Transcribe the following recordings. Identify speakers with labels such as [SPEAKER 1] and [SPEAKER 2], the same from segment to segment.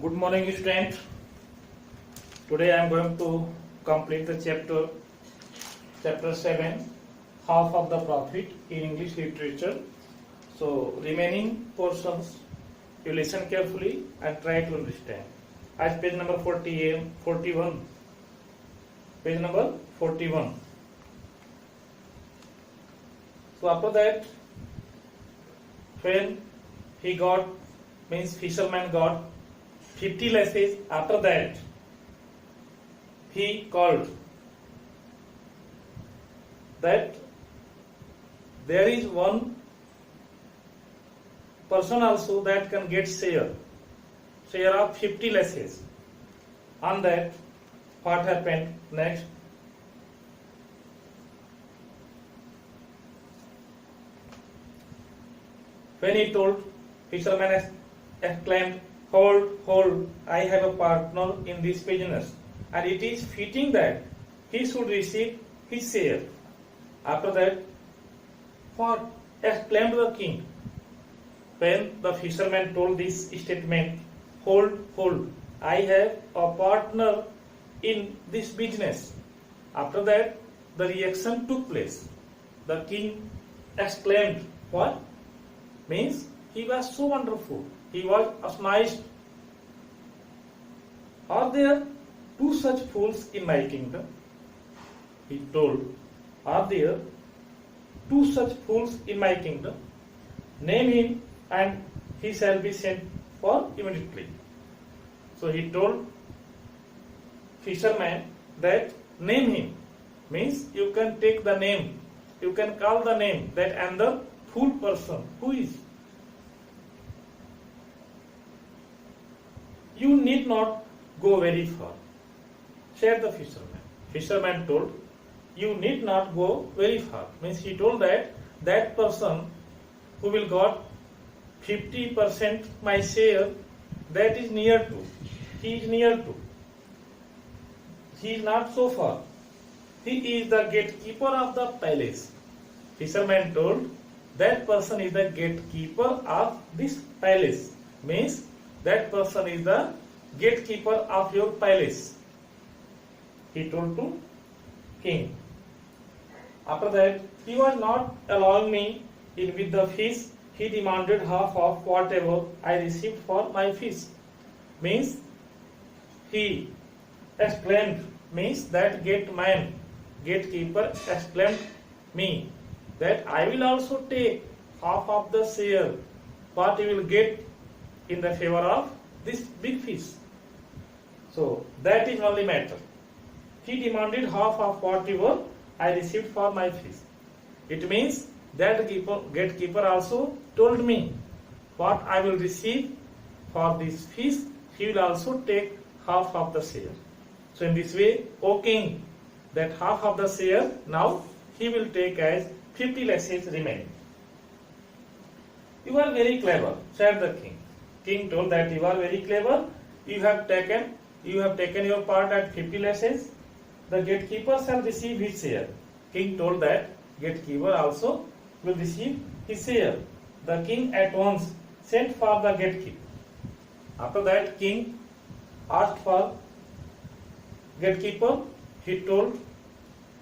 [SPEAKER 1] Good morning, student. Today I am going to complete the chapter 7, half of the profit in English literature. So, remaining portions you listen carefully and try to understand. As page number 41. Page number 41. So, after that, when he got, means fisherman got 50 lashes, after that he called that there is one person also that can get share of 50 lashes. On that, what happened next? When he told, fisherman exclaimed, Hold, I have a partner in this business, and it is fitting that he should receive his share. After that, what exclaimed the king? When the fisherman told this statement, Hold, I have a partner in this business. After that, the reaction took place. The king exclaimed, what? Means he was so wonderful. He was astonished. Are there two such fools in my kingdom? He told, are there two such fools in my kingdom? Name him and he shall be sent for immediately. So he told fisherman that name him. Means you can take the name. You can call the name that and the fool person. Who is? You need not go very far, said the fisherman. Fisherman told, you need not go very far. Means he told that person who will got 50% my share, that is near to. He is near to. He is not so far. He is the gatekeeper of the palace. Fisherman told, that person is the gatekeeper of this palace. Means that person is the gatekeeper of your palace. He told to king. After that, he was not allowing me in with the fish. He demanded half of whatever I received for my fish. Means he exclaimed, means that gatekeeper exclaimed me that I will also take half of the share what you will get in the favor of this big fish. So that is only matter. He demanded half of whatever I received for my fish. It means that gatekeeper also told me what I will receive for this fish. He will also take half of the share. So in this way, O king, that half of the share now he will take as 50 lashes remaining. You are very clever, said the king. King told that you are very clever. You have taken your part at 50 lashes. The gatekeeper shall receive his share. King told that gatekeeper also will receive his share. The king at once sent for the gatekeeper. After that, king asked for gatekeeper. He told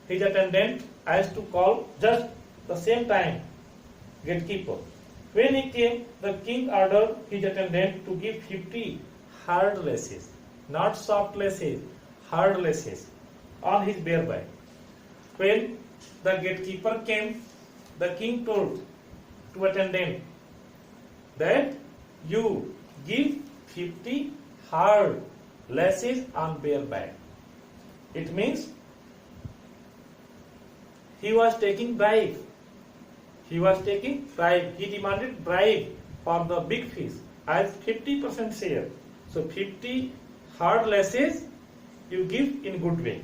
[SPEAKER 1] his attendant as to call just the same time gatekeeper. When he came, the king ordered his attendant to give 50 hard lashes, not soft lashes, hard lashes, on his bare back. When the gatekeeper came, the king told to attendant that you give 50 hard lashes on bare back. It means he was taking bribe. He demanded bribe for the big fish as 50% share. So 50 hard lashes you give in good way.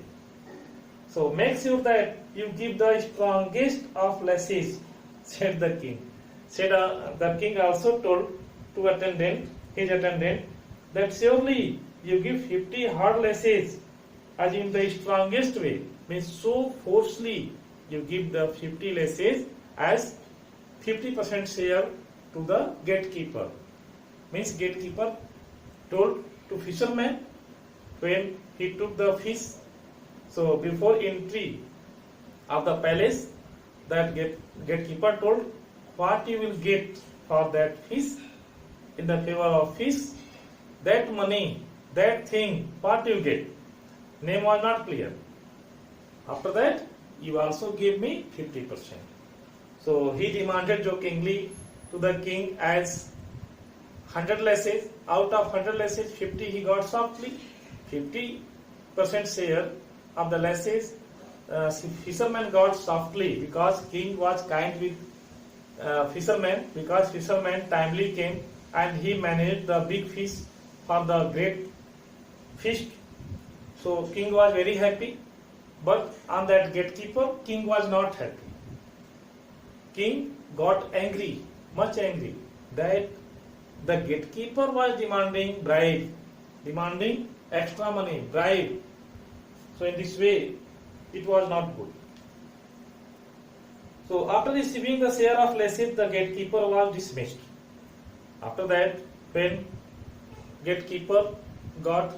[SPEAKER 1] So make sure that you give the strongest of lashes, said the king. The king also told to his attendant, that surely you give 50 hard lashes as in the strongest way. Means so forcefully you give the 50 lashes as 50% share to the gatekeeper. Means gatekeeper told to fisherman when he took the fish. So before entry of the palace, that gatekeeper told what you will get for that fish in the favor of fish, that money, that thing, what you get. Name was not clear. After that, you also give me 50%. So he demanded jokingly to the king as 100 lasses. Out of 100 lasses, 50 he got softly. 50% share of the lasses fisherman got softly, because king was kind with fisherman, because fisherman timely came and he managed the big fish for the great feast. So king was very happy, but on that gatekeeper, king was not happy. King got angry, much angry, that the gatekeeper was demanding bribe, demanding extra money, bribe. So in this way, it was not good. So after receiving the share of lasses, the gatekeeper was dismissed. After that, when gatekeeper got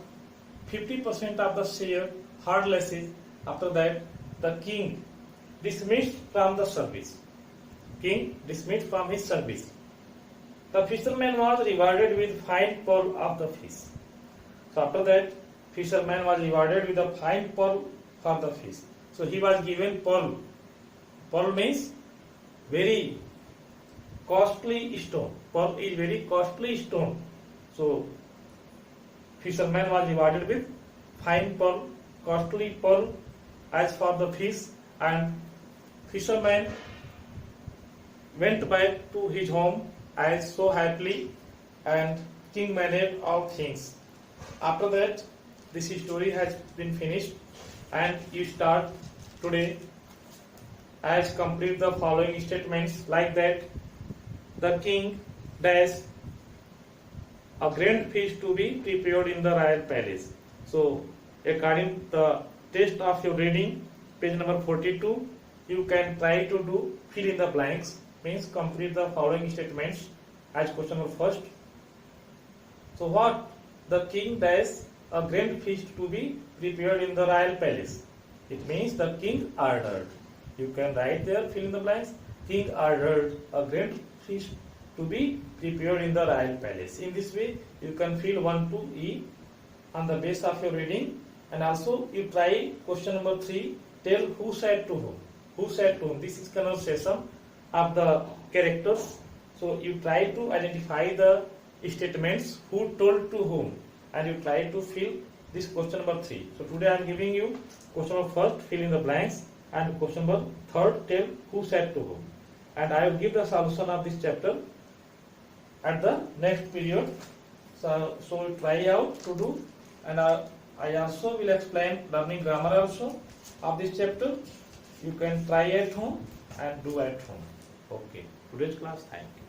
[SPEAKER 1] 50% of the share, hard lasses, after that, the king dismissed from the service. King dismissed from his service. The fisherman was rewarded with fine pearl of the fish. So after that, fisherman was rewarded with a fine pearl for the fish. So he was given pearl. Pearl means very costly stone. Pearl is very costly stone. So fisherman was rewarded with fine pearl, costly pearl as for the fish, and fisherman went back to his home as so happily, and king managed all things. After that, this story has been finished, and you start today as complete the following statements like that. The king dash a grand feast to be prepared in the royal palace. So according to the test of your reading, page number 42, you can try to do fill in the blanks, means complete the following statements as question number first. So what? The king dash a grand feast to be prepared in the royal palace. It means the king ordered. You can write there, fill in the blanks. King ordered a grand feast to be prepared in the royal palace. In this way, you can fill 1 to E on the base of your reading. And also, you try question number 3. Tell who said to whom. Who said to whom? This is conversation of the characters. So you try to identify the statements who told to whom, and you try to fill this question number 3. So today I am giving you question number first, fill in the blanks, and question number third, tell who said to whom. And I will give the solution of this chapter at the next period. So try out to do, and I also will explain learning grammar also of this chapter. You can try at home and do at home. Okay. Today's class, thank you.